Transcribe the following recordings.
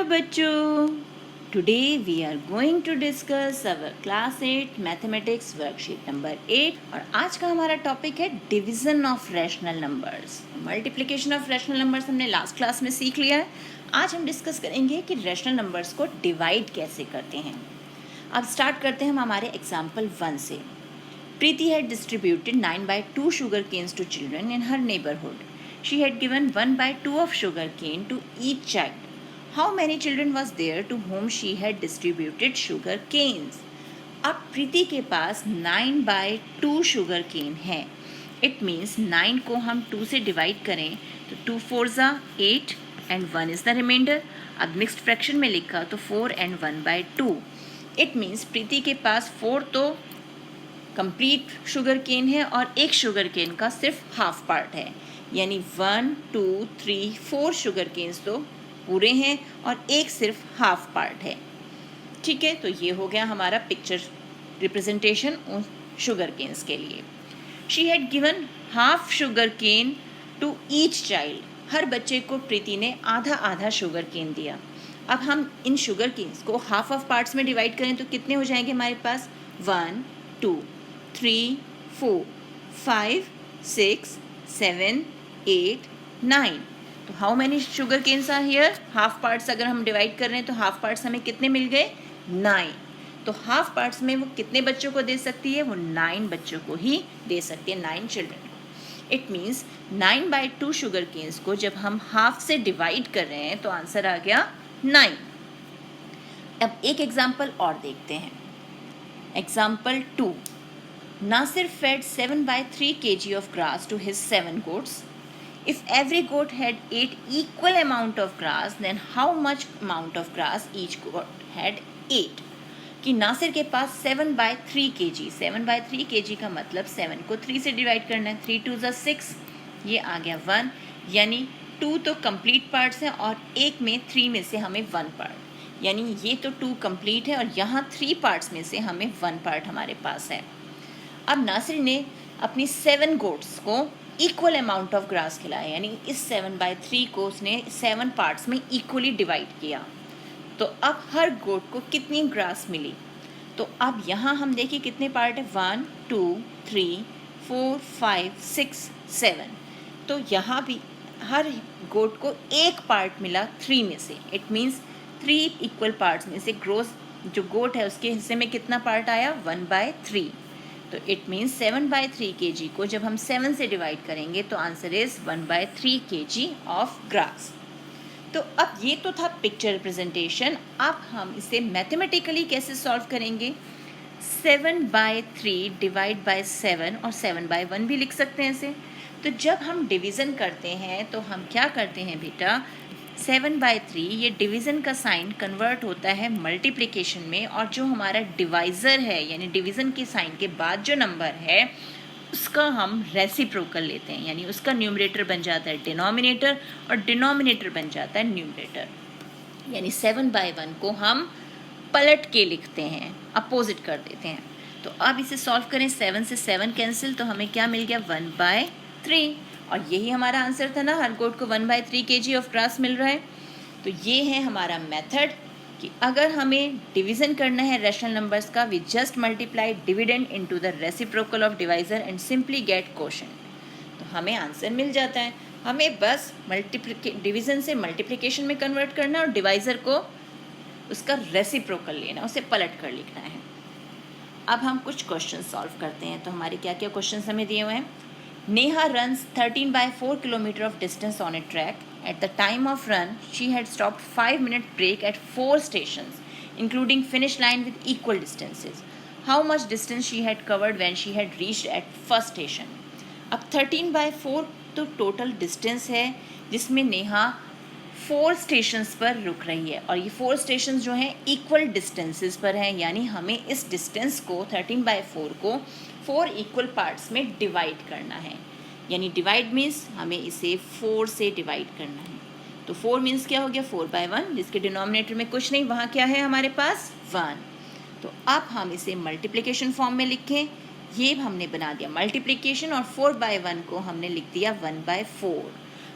Hello बच्चों, today we are going to discuss our class 8 mathematics worksheet number 8 और आज का हमारा टॉपिक है division of rational numbers. Multiplication of rational numbers हमने लास्ट क्लास में सीख लिया है। आज हम डिस्कस करेंगे कि रैशनल नंबर्स को डिवाइड कैसे करते हैं। अब स्टार्ट करते हैं हम हमारे एग्जाम्पल 1 से। प्रीति had distributed 9/2 sugar canes to children in her neighborhood. She had given 1/2 of sugar cane to each child. How many children was there to whom she had distributed sugar canes? अब प्रीति के पास 9/2 sugar cane है। It means 9 को हम 2 से divide करें तो 2 4 8 and 1 is the remainder. अब mixed fraction में लिखा तो 4 एंड 1/2। इट मीन्स प्रीति के पास 4 तो कंप्लीट शुगर केन है और एक शुगर केन का सिर्फ हाफ पार्ट है, यानी 1 2 3 4 शुगर केन्स तो पूरे हैं और एक सिर्फ हाफ पार्ट है। ठीक है, तो ये हो गया हमारा पिक्चर रिप्रेजेंटेशन उन शुगर केन्स के लिए। She had given half sugar cane to each child. हर बच्चे को प्रीति ने आधा आधा शुगर केन दिया। अब हम इन शुगर केन्स को हाफ ऑफ पार्ट्स में डिवाइड करें तो कितने हो जाएंगे हमारे पास? 1 2 3 4 5 6 7 8 9। तो how many sugar canes are here? Half parts अगर हम डिवाइड कर रहे हैं तो हाफ पार्ट्स हमें कितने मिल गए? 9। तो हाफ पार्ट्स में वो कितने बच्चों को दे सकती है? वो 9 बच्चों को ही दे सकती है, 9 चिल्ड्रन को। इट मीन्स 9/2 शुगर केन्स को जब हम हाफ से डिवाइड कर रहे हैं तो आंसर आ गया 9। अब एक एग्जाम्पल और देखते हैं। Example 2। Nasir fed 7/3 kg of grass to his 7 goats. If every goat had ate equal amount of grass, then how much amount of grass each goat had ate? कि नासिर के पास 7/3 kg, 7/3 kg का मतलब 7 को 3 से divide करना है। 3 2 6, ये आ गया 1, यानी 2 तो कंप्लीट पार्ट्स हैं और एक में 3 में से हमें 1 पार्ट, यानी ये तो 2 कंप्लीट है और यहाँ 3 पार्ट्स में से हमें 1 पार्ट हमारे पास है। अब नासिर ने अपनी 7 गोट्स को इक्वल अमाउंट ऑफ ग्रास खिलाया, यानी इस 7/3 को उसने 7 पार्ट्स में इक्वली डिवाइड किया। तो अब हर गोट को कितनी ग्रास मिली? तो अब यहाँ हम देखिए कितने पार्ट है? 1 2 3 4 5 6 7। तो यहाँ भी हर गोट को एक पार्ट मिला 3 में से। इट मीन्स 3 इक्वल पार्ट्स में से ग्रोस जो गोट है उसके हिस्से में कितना पार्ट आया? 1/3। तो इट मीन्स 7/3 kg को जब हम 7 से डिवाइड करेंगे तो answer is 1/3 kg of grass. तो अब ये तो था पिक्चर रिप्रेजेंटेशन। अब हम इसे मैथमेटिकली कैसे सॉल्व करेंगे? 7/3 डिवाइड बाय 7 और 7/1 भी लिख सकते हैं इसे। तो जब हम डिवीज़न करते हैं तो हम क्या करते हैं बेटा? 7/3 ये डिवीज़न का साइन कन्वर्ट होता है मल्टीप्लिकेशन में, और जो हमारा डिवाइज़र है यानी डिवीज़न के साइन के बाद जो नंबर है उसका हम रेसिप्रोकल लेते हैं, यानी उसका न्यूमरेटर बन जाता है डिनोमिनेटर और डिनोमिनेटर बन जाता है न्यूमरेटर। यानी 7/1 को हम पलट के लिखते हैं, अपोजिट कर देते हैं। तो अब इसे सॉल्व करें। 7 से 7 कैंसिल तो हमें क्या मिल गया? 1/3। और यही हमारा आंसर था ना, हर गोट को 1/3 kg ऑफ ग्रास मिल रहा है। तो ये है हमारा मेथड कि अगर हमें डिवीज़न करना है रैशनल नंबर्स का, we just multiply dividend into the reciprocal of divisor and simply get quotient. तो हमें आंसर मिल जाता है। हमें बस डिवीज़न से मल्टीप्लिकेशन में कन्वर्ट करना और डिवाइज़र को उसका रेसिप्रोकल लेना, उसे पलट कर लिखना है। अब हम कुछ क्वेश्चन सॉल्व करते हैं। तो हमारे क्या क्या क्वेश्चन हमें दिए हुए हैं? Neha runs 13/4 km of distance on a track. At the time of run, she had stopped 5-minute break at 4 stations, including finish line with equal distances. How much distance she had covered when she had reached at first station? अब 13/4 तो total distance है जिसमें Neha 4 stations पर रुक रही है, और ये 4 स्टेशंस जो हैं इक्वल डिस्टेंसेस पर हैं, यानी हमें इस डिस्टेंस को 13/4 को 4 इक्वल पार्ट्स में डिवाइड करना है। यानी डिवाइड मीन्स हमें इसे 4 से डिवाइड करना है। तो 4 मीन्स क्या हो गया? 4/1, जिसके डिनोमिनेटर में कुछ नहीं, वहाँ क्या है हमारे पास? 1। तो अब हम इसे मल्टीप्लिकेशन फॉर्म में लिखें। ये हमने बना दिया मल्टीप्लिकेशन, और 4/1 को हमने लिख दिया 1/4।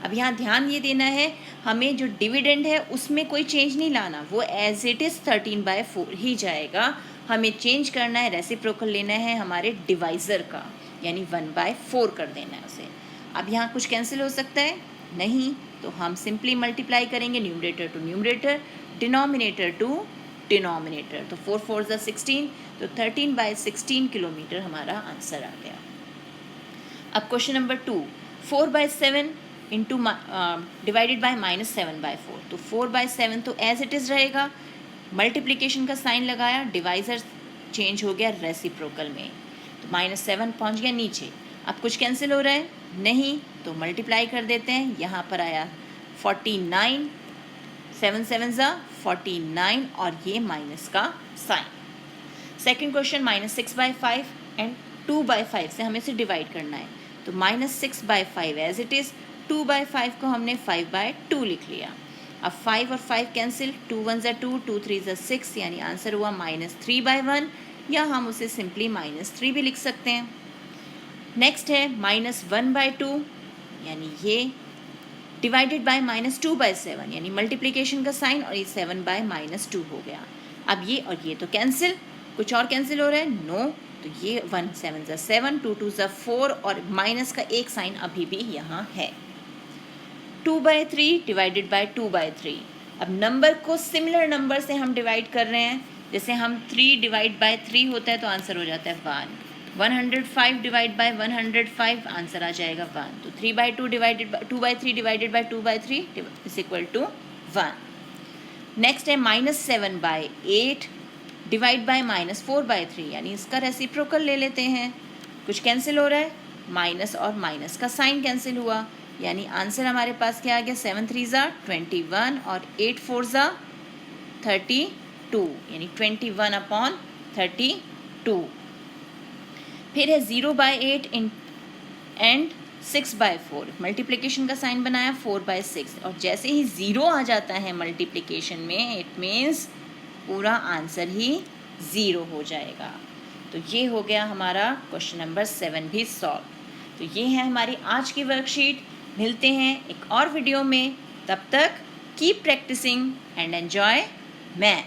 अब यहाँ ध्यान ये देना है, हमें जो डिविडेंड है उसमें कोई चेंज नहीं लाना, वो एज इट इज़ 13/4 ही जाएगा। हमें चेंज करना है, रेसिप्रोकल लेना है हमारे डिवाइज़र का, यानी 1/4 कर देना है उसे। अब यहाँ कुछ कैंसिल हो सकता है नहीं, तो हम सिंपली मल्टीप्लाई करेंगे numerator to numerator, denominator to denominator. तो 4 4 ज़ा 16, तो 13/16 किलोमीटर हमारा आंसर आ गया। अब question number 2, 4/7 into divided by -7/4। तो 4/7 तो एज इट इज़ रहेगा, मल्टीप्लिकेशन का साइन लगाया, डिवाइज़र चेंज हो गया रेसिप्रोकल में, तो -7 पहुंच गया नीचे। अब कुछ कैंसिल हो रहा है नहीं, तो मल्टीप्लाई कर देते हैं, यहाँ पर आया 49, 7 7 ज़ा 49 और ये माइनस का साइन। सेकेंड क्वेश्चन, -6/5 एंड 2/5 से हमें इसे डिवाइड करना है, तो -6/5 एज इट इज़, 2/5 को हमने 5/2 लिख लिया। अब 5 और 5 कैंसिल, 2 1 ज़ा 2, 2 3 ज़ा 6, यानी आंसर हुआ -3/1, या हम उसे सिंपली -3 भी लिख सकते हैं। नेक्स्ट है -1/2, यानी ये डिवाइडेड बाय -2/7, यानी मल्टीप्लिकेशन का साइन, और ये 7/-2 हो गया। अब ये और ये तो कैंसिल, कुछ और कैंसिल हो रहा है नो, तो ये 1 7 ज़ा 7, 2 2 ज़ा 4, और माइनस का एक साइन अभी भी यहाँ है। 2/3 डिवाइडेड बाय 2/3। अब नंबर को सिमिलर नंबर से हम डिवाइड कर रहे हैं, जैसे हम 3 डिवाइड बाय 3 होता है तो आंसर हो जाता है 1। 105 डिवाइड बाय 105, आंसर आ जाएगा 1। तो 3/2 divided by 2/3 divided by 2/3 is equal to 1। Next है -7/8 डिवाइड बाय -4/3, यानी इसका रेसिप्रोकल ले लेते हैं। कुछ कैंसिल हो रहा है, माइनस और माइनस का साइन कैंसिल हुआ, यानी आंसर हमारे पास क्या आ गया, 7 3 ज़ा 21 और 8 4 ज़ा 32, यानी 21/32। फिर है 0/8 एंड 6/4, मल्टीप्लिकेशन का साइन बनाया 4/6, और जैसे ही 0 आ जाता है मल्टीप्लिकेशन में, इट मीन्स पूरा आंसर ही 0 हो जाएगा। तो ये हो गया हमारा क्वेश्चन नंबर 7 भी सॉल्व। तो ये है हमारी आज की वर्कशीट। मिलते हैं एक और वीडियो में, तब तक keep practising and enjoy math.